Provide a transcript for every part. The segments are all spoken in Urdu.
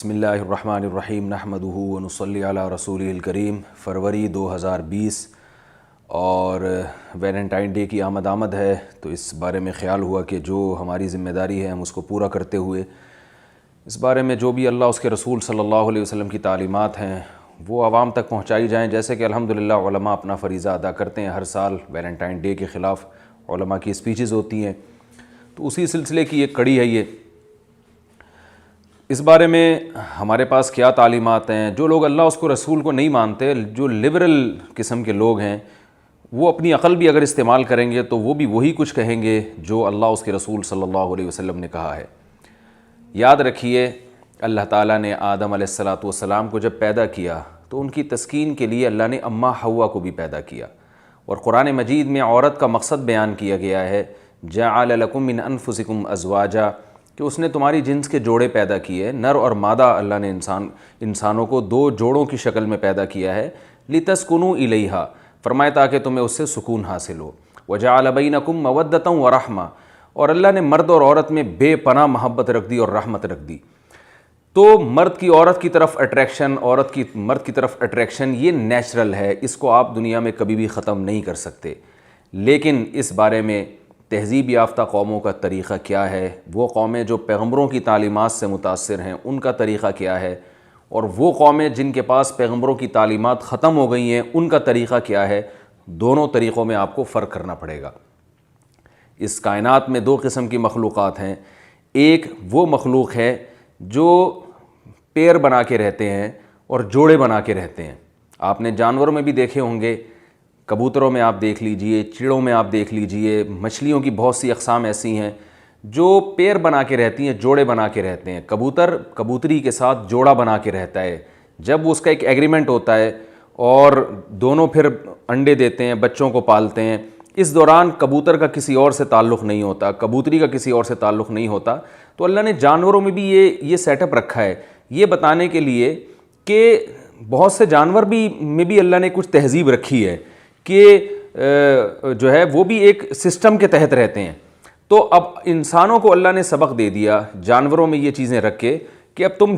بسم اللہ الرحمن الرحیم نحمدہ ونصلی علی رسولہ الکریم۔ فروری 2020 اور ویلنٹائن ڈے کی آمد ہے، تو اس بارے میں خیال ہوا کہ جو ہماری ذمہ داری ہے ہم اس کو پورا کرتے ہوئے اس بارے میں جو بھی اللہ اس کے رسول صلی اللہ علیہ وسلم کی تعلیمات ہیں وہ عوام تک پہنچائی جائیں۔ جیسے کہ الحمدللہ علماء اپنا فریضہ ادا کرتے ہیں، ہر سال ویلنٹائن ڈے کے خلاف علماء کی اسپیچز ہوتی ہیں، تو اسی سلسلے کی ایک کڑی ہے یہ۔ اس بارے میں ہمارے پاس کیا تعلیمات ہیں؟ جو لوگ اللہ اس کو رسول کو نہیں مانتے، جو لبرل قسم کے لوگ ہیں، وہ اپنی عقل بھی اگر استعمال کریں گے تو وہ بھی وہی کچھ کہیں گے جو اللہ اس کے رسول صلی اللہ علیہ وسلم نے کہا ہے۔ یاد رکھیے، اللہ تعالیٰ نے آدم علیہ السلام کو جب پیدا کیا تو ان کی تسکین کے لیے اللہ نے اماں حوا کو بھی پیدا کیا، اور قرآن مجید میں عورت کا مقصد بیان کیا گیا ہے، جعل لکم من انفسکم ازواجا، کہ اس نے تمہاری جنس کے جوڑے پیدا کیے، نر اور مادہ اللہ نے انسانوں کو دو جوڑوں کی شکل میں پیدا کیا ہے، لتسکنوا الیہا، فرمایا تاکہ تمہیں اس سے سکون حاصل ہو، وجعل بینکم مودۃ ورحمہ، اور اللہ نے مرد اور عورت میں بے پناہ محبت رکھ دی اور رحمت رکھ دی۔ تو مرد کی عورت کی طرف اٹریکشن، عورت کی مرد کی طرف اٹریکشن، یہ نیچرل ہے، اس کو آپ دنیا میں کبھی بھی ختم نہیں کر سکتے۔ لیکن اس بارے میں تہذیب یافتہ قوموں کا طریقہ کیا ہے، وہ قومیں جو پیغمبروں کی تعلیمات سے متاثر ہیں ان کا طریقہ کیا ہے، اور وہ قومیں جن کے پاس پیغمبروں کی تعلیمات ختم ہو گئی ہیں ان کا طریقہ کیا ہے، دونوں طریقوں میں آپ کو فرق کرنا پڑے گا۔ اس کائنات میں دو قسم کی مخلوقات ہیں، ایک وہ مخلوق ہے جو پیر بنا کے رہتے ہیں اور جوڑے بنا کے رہتے ہیں۔ آپ نے جانوروں میں بھی دیکھے ہوں گے، کبوتروں میں آپ دیکھ لیجئے، چڑوں میں آپ دیکھ لیجئے، مچھلیوں کی بہت سی اقسام ایسی ہیں جو پیر بنا کے رہتی ہیں، جوڑے بنا کے رہتے ہیں۔ کبوتر کبوتری کے ساتھ جوڑا بنا کے رہتا ہے، جب اس کا ایک ایگریمنٹ ہوتا ہے اور دونوں پھر انڈے دیتے ہیں، بچوں کو پالتے ہیں، اس دوران کبوتر کا کسی اور سے تعلق نہیں ہوتا، کبوتری کا کسی اور سے تعلق نہیں ہوتا۔ تو اللہ نے جانوروں میں بھی یہ سیٹ اپ رکھا ہے، یہ بتانے کے لیے کہ بہت سے جانور میں بھی اللہ نے کچھ تہذیب رکھی ہے کہ جو ہے وہ بھی ایک سسٹم کے تحت رہتے ہیں۔ تو اب انسانوں کو اللہ نے سبق دے دیا جانوروں میں یہ چیزیں رکھ کے کہ اب تم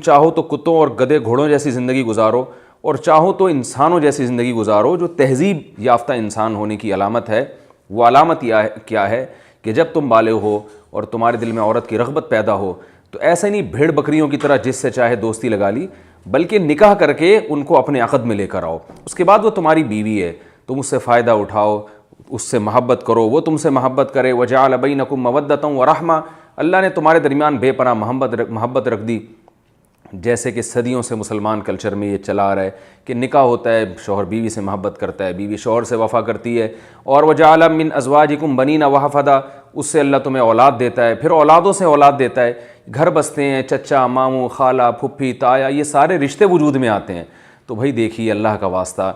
چاہو تو کتوں اور گدھے گھوڑوں جیسی زندگی گزارو، اور چاہو تو انسانوں جیسی زندگی گزارو۔ جو تہذیب یافتہ انسان ہونے کی علامت ہے، وہ علامت کیا ہے کہ جب تم بالغ ہو اور تمہارے دل میں عورت کی رغبت پیدا ہو تو ایسے نہیں بھیڑ بکریوں کی طرح جس سے چاہے دوستی لگا لی، بلکہ نکاح کر کے ان کو اپنے عقد میں لے کر آؤ۔ اس کے بعد وہ تمہاری بیوی ہے، تم اس سے فائدہ اٹھاؤ، اس سے محبت کرو، وہ تم سے محبت کرے۔ وجعل بینکم مودۃ ورحمہ، اللہ نے تمہارے درمیان بے پناہ محبت رکھ دی۔ جیسے کہ صدیوں سے مسلمان کلچر میں یہ چلا آ رہا ہے کہ نکاح ہوتا ہے، شوہر بیوی سے محبت کرتا ہے، بیوی شوہر سے وفا کرتی ہے، اور وجعل من ازواجکم بنین وحفدا، اس سے اللہ تمہیں اولاد دیتا ہے، پھر اولادوں سے اولاد دیتا ہے، گھر بستے ہیں، چچا، ماموں، خالہ، پھپھی، تایا، یہ سارے رشتے وجود میں آتے ہیں۔ تو بھائی دیکھیے، اللہ کا واسطہ،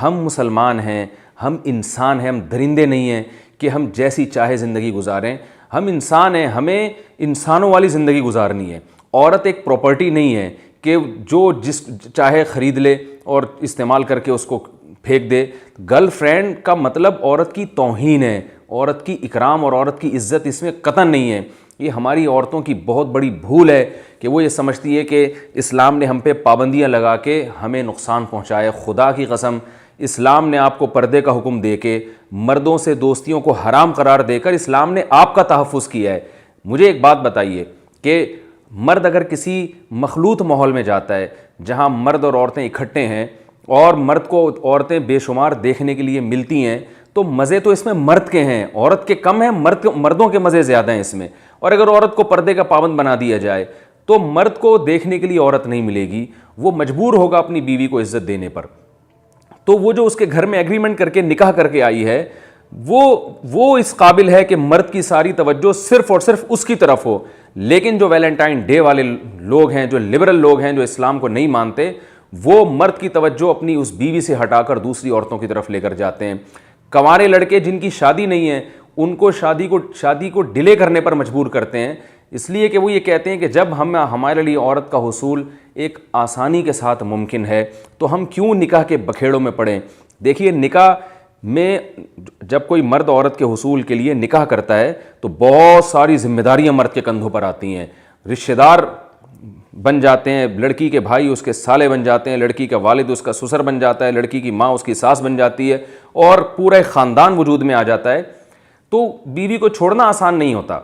ہم مسلمان ہیں، ہم انسان ہیں، ہم درندے نہیں ہیں کہ ہم جیسی چاہے زندگی گزاریں۔ ہم انسان ہیں، ہمیں انسانوں والی زندگی گزارنی ہے۔ عورت ایک پراپرٹی نہیں ہے کہ جو جس چاہے خرید لے اور استعمال کر کے اس کو پھینک دے۔ گرل فرینڈ کا مطلب عورت کی توہین ہے، عورت کی اکرام اور عورت کی عزت اس میں قطعاً نہیں ہے۔ یہ ہماری عورتوں کی بہت بڑی بھول ہے کہ وہ یہ سمجھتی ہے کہ اسلام نے ہم پہ پابندیاں لگا کے ہمیں نقصان پہنچایا۔ خدا کی قسم، اسلام نے آپ کو پردے کا حکم دے کے، مردوں سے دوستیوں کو حرام قرار دے کر اسلام نے آپ کا تحفظ کیا ہے۔ مجھے ایک بات بتائیے کہ مرد اگر کسی مخلوط ماحول میں جاتا ہے جہاں مرد اور عورتیں اکٹھے ہیں اور مرد کو عورتیں بے شمار دیکھنے کے لیے ملتی ہیں، تو مزے تو اس میں مرد کے ہیں، عورت کے کم ہیں، مردوں کے مزے زیادہ ہیں اس میں۔ اور اگر عورت کو پردے کا پابند بنا دیا جائے تو مرد کو دیکھنے کے لیے عورت نہیں ملے گی، وہ مجبور ہوگا اپنی بیوی کو عزت دینے پر۔ تو وہ جو اس کے گھر میں ایگریمنٹ کر کے نکاح کر کے آئی ہے، وہ اس قابل ہے کہ مرد کی ساری توجہ صرف اور صرف اس کی طرف ہو۔ لیکن جو ویلنٹائن ڈے والے لوگ ہیں، جو لبرل لوگ ہیں، جو اسلام کو نہیں مانتے، وہ مرد کی توجہ اپنی اس بیوی سے ہٹا کر دوسری عورتوں کی طرف لے کر جاتے ہیں۔ کنوارے لڑکے جن کی شادی نہیں ہے ان کو شادی کو ڈیلے کرنے پر مجبور کرتے ہیں، اس لیے کہ وہ یہ کہتے ہیں کہ جب ہمارے لیے عورت کا حصول ایک آسانی کے ساتھ ممکن ہے تو ہم کیوں نکاح کے بکھیڑوں میں پڑیں۔ دیکھیے، نکاح میں جب کوئی مرد عورت کے حصول کے لیے نکاح کرتا ہے تو بہت ساری ذمہ داریاں مرد کے کندھوں پر آتی ہیں۔ رشتہ دار بن جاتے ہیں، لڑکی کے بھائی اس کے سالے بن جاتے ہیں، لڑکی کا والد اس کا سسر بن جاتا ہے، لڑکی کی ماں اس کی ساس بن جاتی ہے، اور پورا ایک خاندان وجود میں آ جاتا ہے. تو بیوی کو چھوڑنا آسان نہیں ہوتا،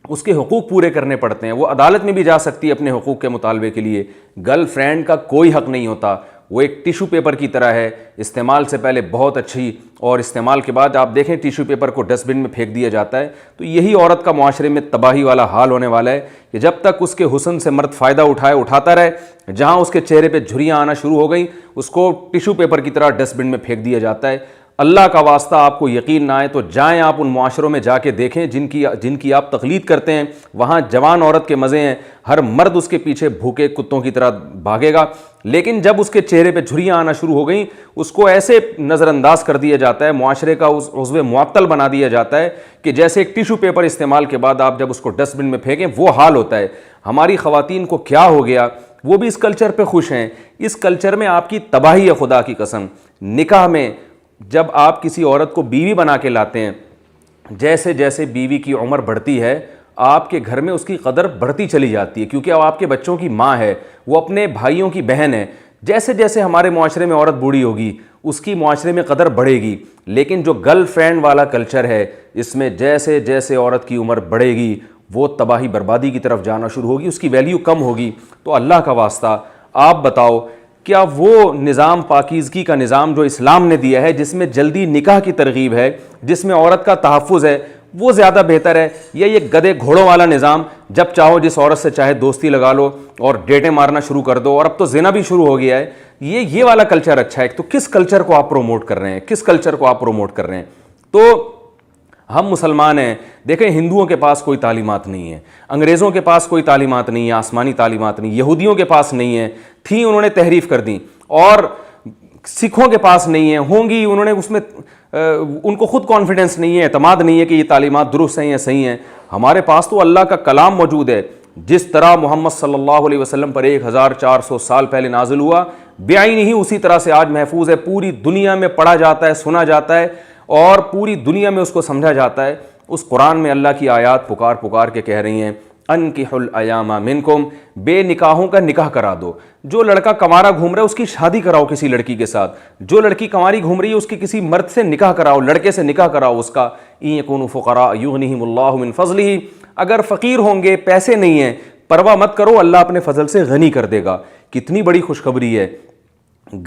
اس کے حقوق پورے کرنے پڑتے ہیں. وہ عدالت میں بھی جا سکتی ہے اپنے حقوق کے مطالبے کے لیے. گرل فرینڈ کا کوئی حق نہیں ہوتا، وہ ایک ٹیشو پیپر کی طرح ہے، استعمال سے پہلے بہت اچھی، اور استعمال کے بعد آپ دیکھیں ٹیشو پیپر کو ڈسٹ بن میں پھینک دیا جاتا ہے. تو یہی عورت کا معاشرے میں تباہی والا حال ہونے والا ہے کہ جب تک اس کے حسن سے مرد فائدہ اٹھاتا رہے، جہاں اس کے چہرے پہ جھریاں آنا شروع ہو گئیں اس کو ٹیشو پیپر کی طرح ڈسٹ بن میں پھینک دیا جاتا ہے. اللہ کا واسطہ آپ کو یقین نہ آئے تو جائیں آپ ان معاشروں میں جا کے دیکھیں جن کی آپ تقلید کرتے ہیں. وہاں جوان عورت کے مزے ہیں، ہر مرد اس کے پیچھے بھوکے کتوں کی طرح بھاگے گا، لیکن جب اس کے چہرے پہ جھریاں آنا شروع ہو گئیں اس کو ایسے نظر انداز کر دیا جاتا ہے، معاشرے کا اس عضو معطل بنا دیا جاتا ہے کہ جیسے ایک ٹیشو پیپر استعمال کے بعد آپ جب اس کو ڈسٹ بن میں پھینکیں وہ حال ہوتا ہے. ہماری خواتین کو کیا ہو گیا، وہ بھی اس کلچر پہ خوش ہیں. اس کلچر میں آپ کی تباہی ہے، خدا کی قسم. نکاح میں جب آپ کسی عورت کو بیوی بنا کے لاتے ہیں، جیسے جیسے بیوی کی عمر بڑھتی ہے آپ کے گھر میں اس کی قدر بڑھتی چلی جاتی ہے، کیونکہ اب آپ کے بچوں کی ماں ہے، وہ اپنے بھائیوں کی بہن ہے. جیسے جیسے ہمارے معاشرے میں عورت بوڑھی ہوگی اس کی معاشرے میں قدر بڑھے گی. لیکن جو گرل فرینڈ والا کلچر ہے اس میں جیسے جیسے عورت کی عمر بڑھے گی وہ تباہی بربادی کی طرف جانا شروع ہوگی، اس کی ویلیو کم ہوگی. تو اللہ کا واسطہ آپ بتاؤ، کیا وہ نظام پاکیزگی کا نظام جو اسلام نے دیا ہے، جس میں جلدی نکاح کی ترغیب ہے، جس میں عورت کا تحفظ ہے، وہ زیادہ بہتر ہے، یا یہ گدھے گھوڑوں والا نظام جب چاہو جس عورت سے چاہے دوستی لگا لو اور ڈیٹیں مارنا شروع کر دو، اور اب تو زنا بھی شروع ہو گیا ہے؟ یہ والا کلچر اچھا ہے؟ تو کس کلچر کو آپ پروموٹ کر رہے ہیں؟ کس کلچر کو آپ پروموٹ کر رہے ہیں؟ تو ہم مسلمان ہیں، دیکھیں ہندوؤں کے پاس کوئی تعلیمات نہیں ہے، انگریزوں کے پاس کوئی تعلیمات نہیں ہے، آسمانی تعلیمات نہیں، یہودیوں کے پاس نہیں ہے، تھیں انہوں نے تحریف کر دیں، اور سکھوں کے پاس نہیں ہے، ہوں گی انہوں نے اس میں ان کو خود کانفیڈنس نہیں ہے، اعتماد نہیں ہے کہ یہ تعلیمات درست ہیں یا صحیح ہیں. ہمارے پاس تو اللہ کا کلام موجود ہے، جس طرح محمد صلی اللہ علیہ وسلم پر 1400 سال پہلے نازل ہوا بعین ہی اسی طرح سے آج محفوظ ہے. پوری دنیا میں پڑھا جاتا ہے، سنا جاتا ہے، اور پوری دنیا میں اس کو سمجھا جاتا ہے. اس قرآن میں اللہ کی آیات پکار پکار کے کہہ رہی ہیں انکحوا الایام منکم، بے نکاحوں کا نکاح کرا دو. جو لڑکا کنوارا گھوم رہا ہے اس کی شادی کراؤ کسی لڑکی کے ساتھ، جو لڑکی کنواری گھوم رہی ہے اس کی کسی مرد سے نکاح کراؤ، لڑکے سے نکاح کراؤ اس کا. ان یکونوا فقراء یغنیہم اللہ من فضلہ، اگر فقیر ہوں گے، پیسے نہیں ہیں، پرواہ مت کرو، اللہ اپنے فضل سے غنی کر دے گا. کتنی بڑی خوشخبری ہے.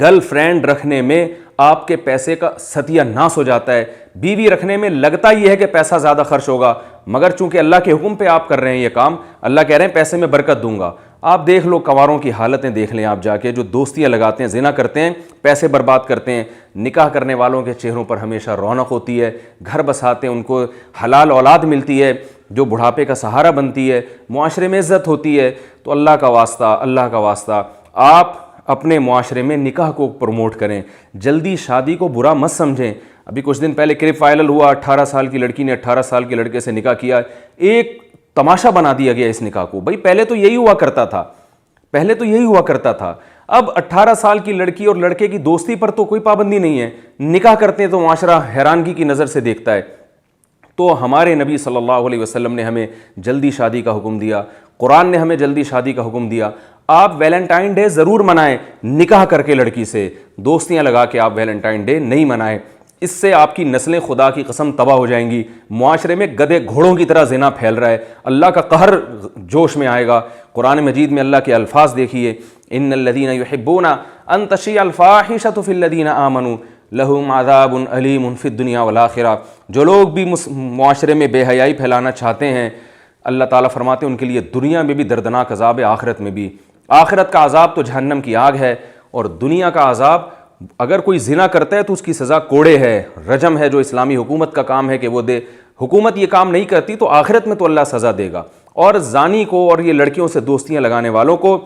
گرل فرینڈ رکھنے میں آپ کے پیسے کا ستیہ ناس ہو جاتا ہے. بیوی رکھنے میں لگتا یہ ہے کہ پیسہ زیادہ خرچ ہوگا، مگر چونکہ اللہ کے حکم پہ آپ کر رہے ہیں یہ کام، اللہ کہہ رہے ہیں پیسے میں برکت دوں گا. آپ دیکھ لو کنواروں کی حالتیں دیکھ لیں آپ جا کے، جو دوستیاں لگاتے ہیں، زنا کرتے ہیں، پیسے برباد کرتے ہیں. نکاح کرنے والوں کے چہروں پر ہمیشہ رونق ہوتی ہے، گھر بساتے ہیں، ان کو حلال اولاد ملتی ہے جو بڑھاپے کا سہارا بنتی ہے، معاشرے میں عزت ہوتی ہے. تو اللہ کا واسطہ آپ اپنے معاشرے میں نکاح کو پروموٹ کریں، جلدی شادی کو برا مت سمجھیں. ابھی کچھ دن پہلے کلپ وائرل ہوا، 18 سال کی لڑکی نے 18 سال کے لڑکے سے نکاح کیا. ایک تماشا بنا دیا گیا اس نکاح کو. بھائی پہلے تو یہی ہوا کرتا تھا، اب 18 سال کی لڑکی اور لڑکے کی دوستی پر تو کوئی پابندی نہیں ہے، نکاح کرتے ہیں تو معاشرہ حیرانگی کی نظر سے دیکھتا ہے. تو ہمارے نبی صلی اللہ علیہ وسلم نے ہمیں جلدی شادی کا حکم دیا، قرآن نے ہمیں جلدی شادی کا حکم دیا. آپ ویلنٹائن ڈے ضرور منائیں، نکاح کر کے لڑکی سے دوستیاں لگا کے آپ ویلنٹائن ڈے نہیں منائیں. اس سے آپ کی نسلیں خدا کی قسم تباہ ہو جائیں گی. معاشرے میں گدھے گھوڑوں کی طرح زنا پھیل رہا ہے، اللہ کا قہر جوش میں آئے گا. قرآن مجید میں اللہ کے الفاظ دیکھیے، ان الذین یحبون ان تشیع الفاحشۃ فی الذین آمنوا لہم عذاب علیم فی الدنیا والآخرہ. جو لوگ بھی معاشرے میں بے حیائی پھیلانا چاہتے ہیں، اللہ تعالیٰ فرماتے ہیں ان کے لیے دنیا میں بھی دردناک عذاب ہے، آخرت میں بھی. آخرت کا عذاب تو جہنم کی آگ ہے، اور دنیا کا عذاب اگر کوئی زنا کرتا ہے تو اس کی سزا کوڑے ہے، رجم ہے، جو اسلامی حکومت کا کام ہے کہ وہ دے. حکومت یہ کام نہیں کرتی تو آخرت میں تو اللہ سزا دے گا. اور زانی کو اور یہ لڑکیوں سے دوستیاں لگانے والوں کو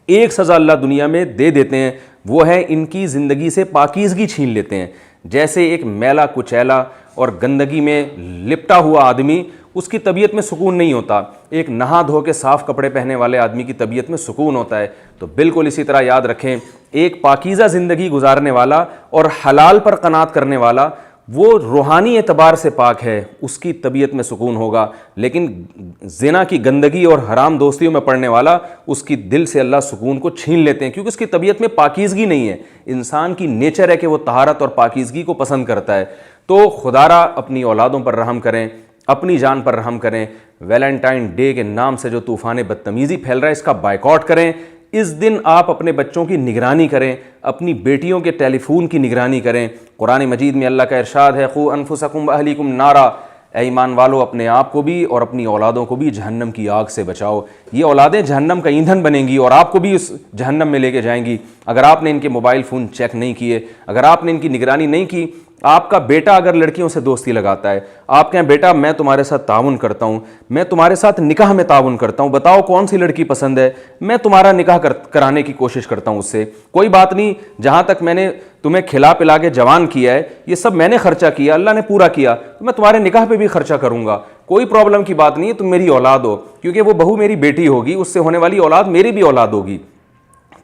ایک سزا اللہ دنیا میں دے دیتے ہیں، وہ ہے ان کی زندگی سے پاکیزگی چھین لیتے ہیں. جیسے ایک میلا کچیلا اور گندگی میں لپٹا ہوا آدمی، اس کی طبیعت میں سکون نہیں ہوتا، ایک نہا دھو کے صاف کپڑے پہنے والے آدمی کی طبیعت میں سکون ہوتا ہے. تو بالکل اسی طرح یاد رکھیں، ایک پاکیزہ زندگی گزارنے والا اور حلال پر قناعت کرنے والا، وہ روحانی اعتبار سے پاک ہے، اس کی طبیعت میں سکون ہوگا، لیکن زنا کی گندگی اور حرام دوستیوں میں پڑنے والا، اس کی دل سے اللہ سکون کو چھین لیتے ہیں، کیونکہ اس کی طبیعت میں پاکیزگی نہیں ہے۔ انسان کی نیچر ہے کہ وہ طہارت اور پاکیزگی کو پسند کرتا ہے۔ تو خدارا اپنی اولادوں پر رحم کریں، اپنی جان پر رحم کریں۔ ویلنٹائن ڈے کے نام سے جو طوفان بدتمیزی پھیل رہا ہے، اس کا بائیکاٹ کریں۔ اس دن آپ اپنے بچوں کی نگرانی کریں، اپنی بیٹیوں کے ٹیلی فون کی نگرانی کریں۔ قرآن مجید میں اللہ کا ارشاد ہے، قوا انفسکم واہلیکم نارا، اے ایمان والو اپنے آپ کو بھی اور اپنی اولادوں کو بھی جہنم کی آگ سے بچاؤ۔ یہ اولادیں جہنم کا ایندھن بنیں گی اور آپ کو بھی اس جہنم میں لے کے جائیں گی اگر آپ نے ان کے موبائل فون چیک نہیں کیے، اگر آپ نے ان کی نگرانی نہیں کی۔ آپ کا بیٹا اگر لڑکیوں سے دوستی لگاتا ہے، آپ کہیں بیٹا میں تمہارے ساتھ تعاون کرتا ہوں، میں تمہارے ساتھ نکاح میں تعاون کرتا ہوں، بتاؤ کون سی لڑکی پسند ہے، میں تمہارا نکاح کرانے کی کوشش کرتا ہوں اس سے، کوئی بات نہیں، جہاں تک میں نے تمہیں کھلا پلا کے جوان کیا ہے، یہ سب میں نے خرچہ کیا، اللہ نے پورا کیا، تو میں تمہارے نکاح پہ بھی خرچہ کروں گا، کوئی پرابلم کی بات نہیں ہے، تم میری اولاد ہو، کیونکہ وہ بہو میری بیٹی ہوگی، اس سے ہونے والی اولاد میری بھی اولاد ہوگی۔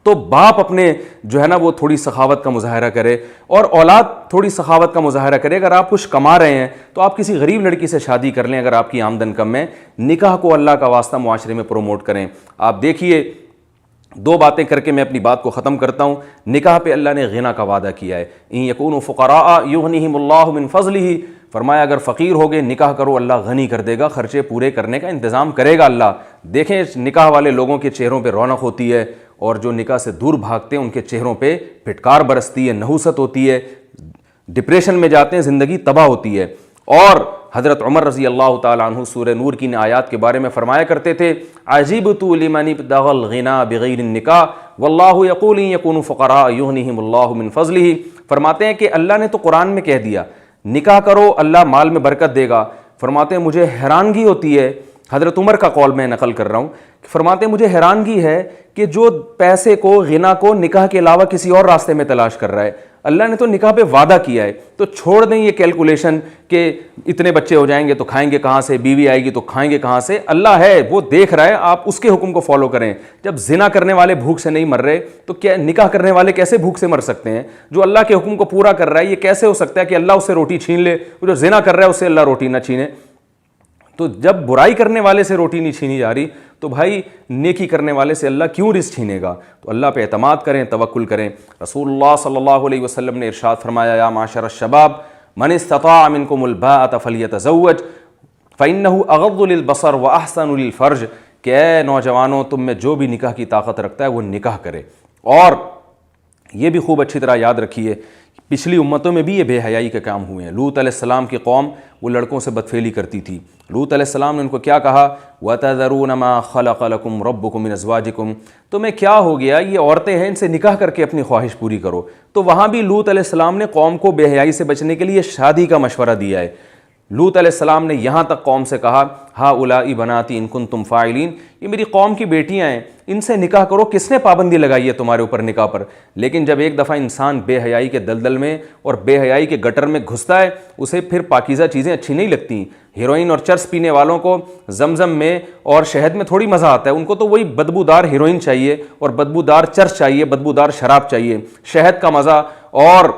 تو باپ اپنے جو ہے نا وہ تھوڑی سخاوت کا مظاہرہ کرے اور اولاد تھوڑی سخاوت کا مظاہرہ کرے۔ اگر آپ کچھ کما رہے ہیں تو آپ کسی غریب لڑکی سے شادی کر لیں، اگر آپ کی آمدن کم ہے۔ نکاح کو اللہ کا واسطہ معاشرے میں پروموٹ کریں۔ آپ دیکھیے، دو باتیں کر کے میں اپنی بات کو ختم کرتا ہوں۔ نکاح پہ اللہ نے غنا کا وعدہ کیا ہے، ان یکونوا فقراء یغنیہم اللہ من فضلہ، فرمایا اگر فقیر ہوگے نکاح کرو، اللہ غنی کر دے گا، خرچے پورے کرنے کا انتظام کرے گا اللہ۔ دیکھیں نکاح والے لوگوں کے چہروں پہ رونق ہوتی ہے، اور جو نکاح سے دور بھاگتے ہیں ان کے چہروں پہ پھٹکار برستی ہے، نحوست ہوتی ہے، ڈپریشن میں جاتے ہیں، زندگی تباہ ہوتی ہے۔ اور حضرت عمر رضی اللہ تعالیٰ عنہ سورہ نور کی آیات کے بارے میں فرمایا کرتے تھے، عجبت لمن ابتغى الغنى بغیر النکاح واللہ یقول ان یکونوا فقراء یغنیہم اللہ من فضلہ۔ فرماتے ہیں کہ اللہ نے تو قرآن میں کہہ دیا نکاح کرو اللہ مال میں برکت دے گا۔ فرماتے ہیں مجھے حیرانگی ہوتی ہے، حضرت عمر کا قول میں نقل کر رہا ہوں، فرماتے ہیں مجھے حیرانگی ہے کہ جو پیسے کو، غنا کو نکاح کے علاوہ کسی اور راستے میں تلاش کر رہا ہے، اللہ نے تو نکاح پہ وعدہ کیا ہے، تو چھوڑ دیں یہ کیلکولیشن کہ اتنے بچے ہو جائیں گے تو کھائیں گے کہاں سے، بیوی آئے گی تو کھائیں گے کہاں سے۔ اللہ ہے، وہ دیکھ رہا ہے، آپ اس کے حکم کو فالو کریں۔ جب زنا کرنے والے بھوک سے نہیں مر رہے تو کیا نکاح کرنے والے کیسے بھوک سے مر سکتے ہیں؟ جو اللہ کے حکم کو پورا کر رہا ہے، یہ کیسے ہو سکتا ہے کہ اللہ اس سے روٹی چھین لے، وہ جو زنا کر رہا ہے اس سے اللہ روٹی نہ چھینے؟ تو جب برائی کرنے والے سے روٹی نہیں چھینی جا رہی تو بھائی نیکی کرنے والے سے اللہ کیوں رزق چھینے گا؟ تو اللہ پہ اعتماد کریں، توکل کریں۔ رسول اللہ صلی اللہ علیہ وسلم نے ارشاد فرمایا، یا معاشر الشباب من استطاع منکم الباءۃ فلیتزوج فإنہ اغض للبصر واحسن للفرج، کہ اے نوجوانوں تم میں جو بھی نکاح کی طاقت رکھتا ہے وہ نکاح کرے۔ اور یہ بھی خوب اچھی طرح یاد رکھیے، پچھلی امتوں میں بھی یہ بے حیائی کے کام ہوئے ہیں۔ لوط علیہ السلام کی قوم وہ لڑکوں سے بدفعلی کرتی تھی۔ لوط علیہ السلام نے ان کو کیا کہا، وَتَذَرُونَ مَا خَلَقَ لَكُمْ رَبُّكُم مِّنْ أَزْوَاجِكُمْ، تمہیں کیا ہو گیا، یہ عورتیں ہیں، ان سے نکاح کر کے اپنی خواہش پوری کرو۔ تو وہاں بھی لوط علیہ السلام نے قوم کو بے حیائی سے بچنے کے لیے شادی کا مشورہ دیا ہے۔ لوط علیہ السلام نے یہاں تک قوم سے کہا، ہؤلاء بناتی ان کنتم فاعلین، یہ میری قوم کی بیٹیاں ہیں، ان سے نکاح کرو، کس نے پابندی لگائی ہے تمہارے اوپر نکاح پر؟ لیکن جب ایک دفعہ انسان بے حیائی کے دلدل میں اور بے حیائی کے گٹر میں گھستا ہے، اسے پھر پاکیزہ چیزیں اچھی نہیں لگتی۔ ہیروئن اور چرس پینے والوں کو زمزم میں اور شہد میں تھوڑی مزہ آتا ہے، ان کو تو وہی بدبودار ہیروئن چاہیے اور بدبودار چرس چاہیے، بدبودار شراب چاہیے۔ شہد کا مزہ اور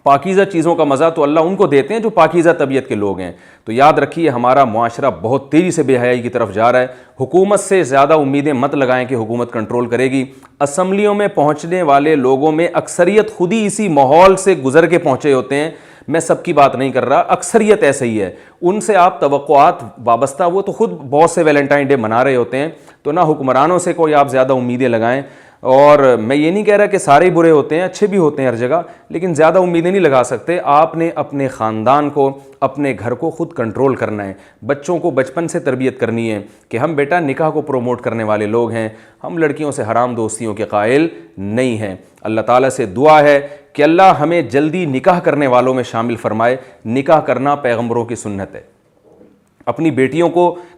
پاکیزہ چیزوں کا مزہ تو اللہ ان کو دیتے ہیں جو پاکیزہ طبیعت کے لوگ ہیں۔ تو یاد رکھیے ہمارا معاشرہ بہت تیزی سے بے حیائی کی طرف جا رہا ہے۔ حکومت سے زیادہ امیدیں مت لگائیں کہ حکومت کنٹرول کرے گی۔ اسمبلیوں میں پہنچنے والے لوگوں میں اکثریت خود ہی اسی ماحول سے گزر کے پہنچے ہوتے ہیں۔ میں سب کی بات نہیں کر رہا، اکثریت ایسے ہی ہے۔ ان سے آپ توقعات وابستہ، وہ تو خود بہت سے ویلنٹائن ڈے منا رہے ہوتے ہیں، تو نہ حکمرانوں سے کوئی آپ زیادہ امیدیں لگائیں۔ اور میں یہ نہیں کہہ رہا کہ سارے برے ہوتے ہیں، اچھے بھی ہوتے ہیں ہر جگہ، لیکن زیادہ امیدیں نہیں لگا سکتے۔ آپ نے اپنے خاندان کو، اپنے گھر کو خود کنٹرول کرنا ہے۔ بچوں کو بچپن سے تربیت کرنی ہے کہ ہم بیٹا نکاح کو پروموٹ کرنے والے لوگ ہیں، ہم لڑکیوں سے حرام دوستیوں کے قائل نہیں ہیں۔ اللہ تعالیٰ سے دعا ہے کہ اللہ ہمیں جلدی نکاح کرنے والوں میں شامل فرمائے۔ نکاح کرنا پیغمبروں کی سنت ہے، اپنی بیٹیوں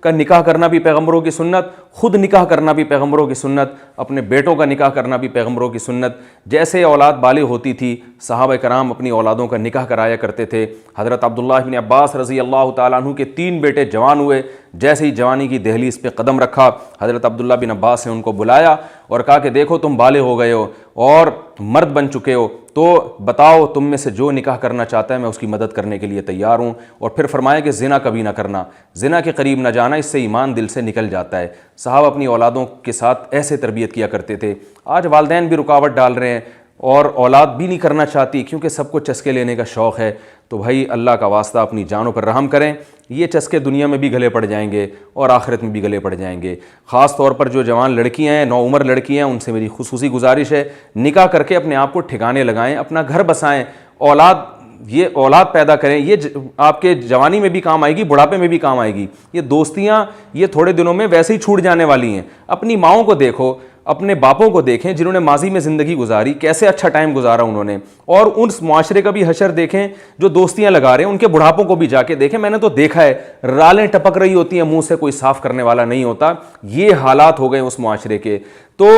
کا نکاح کرنا بھی پیغمبروں کی سنت، خود نکاح کرنا بھی پیغمبروں کی سنت، اپنے بیٹوں کا نکاح کرنا بھی پیغمبروں کی سنت۔ جیسے اولاد بالغ ہوتی تھی، صحابہ کرام اپنی اولادوں کا نکاح کرایا کرتے تھے۔ حضرت عبداللہ بن عباس رضی اللہ تعالیٰ عنہ کے 3 بیٹے جوان ہوئے، جیسے ہی جوانی کی دہلیز پہ قدم رکھا، حضرت عبداللہ بن عباس نے ان کو بلایا اور کہا کہ دیکھو تم بالغ ہو گئے ہو اور مرد بن چکے ہو، تو بتاؤ تم میں سے جو نکاح کرنا چاہتا ہے میں اس کی مدد کرنے کے لیے تیار ہوں. اور پھر فرمایا کہ زنا کبھی نہ کرنا, زنا کے قریب نہ جانا, اس سے ایمان دل سے نکل جاتا ہے. صحابہ اپنی اولادوں کے ساتھ ایسے تربیت کیا کرتے تھے. آج والدین بھی رکاوٹ ڈال رہے ہیں اور اولاد بھی نہیں کرنا چاہتی کیونکہ سب کو چسکے لینے کا شوق ہے. تو بھائی اللہ کا واسطہ اپنی جانوں پر رحم کریں, یہ چسکے دنیا میں بھی گلے پڑ جائیں گے اور آخرت میں بھی گلے پڑ جائیں گے. خاص طور پر جو جوان لڑکیاں ہیں, نو عمر لڑکیاں ہیں, ان سے میری خصوصی گزارش ہے نکاح کر کے اپنے آپ کو ٹھکانے لگائیں, اپنا گھر بسائیں, یہ اولاد پیدا کریں. یہ آپ کے جوانی میں بھی کام آئے گی, بڑھاپے میں بھی کام آئے گی. یہ دوستیاں یہ تھوڑے دنوں میں ویسے ہی چھوٹ جانے والی ہیں. اپنی ماؤں کو دیکھو, اپنے باپوں کو دیکھیں جنہوں نے ماضی میں زندگی گزاری, کیسے اچھا ٹائم گزارا انہوں نے, اور اس معاشرے کا بھی حشر دیکھیں جو دوستیاں لگا رہے ہیں, ان کے بڑھاپوں کو بھی جا کے دیکھیں. میں نے تو دیکھا ہے رالیں ٹپک رہی ہوتی ہیں, منہ سے کوئی صاف کرنے والا نہیں ہوتا. یہ حالات ہو گئے اس معاشرے کے. تو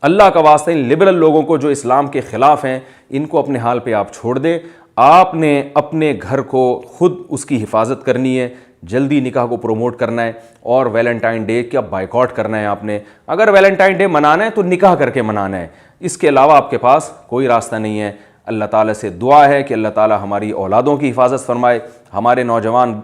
اللہ کا واسطہ ان لبرل لوگوں کو جو اسلام کے خلاف ہیں, ان کو اپنے حال پہ آپ چھوڑ دیں. آپ نے اپنے گھر کو خود اس کی حفاظت کرنی ہے, جلدی نکاح کو پروموٹ کرنا ہے, اور ویلنٹائن ڈے کا بائیکاٹ کرنا ہے. آپ نے اگر ویلنٹائن ڈے منانا ہے تو نکاح کر کے منانا ہے, اس کے علاوہ آپ کے پاس کوئی راستہ نہیں ہے. اللہ تعالیٰ سے دعا ہے کہ اللہ تعالیٰ ہماری اولادوں کی حفاظت فرمائے, ہمارے نوجوان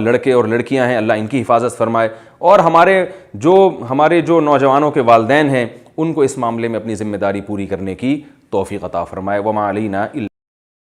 لڑکے اور لڑکیاں ہیں اللہ ان کی حفاظت فرمائے, اور ہمارے جو نوجوانوں کے والدین ہیں ان کو اس معاملے میں اپنی ذمہ داری پوری کرنے کی توفیق عطا فرمائے. وما علینا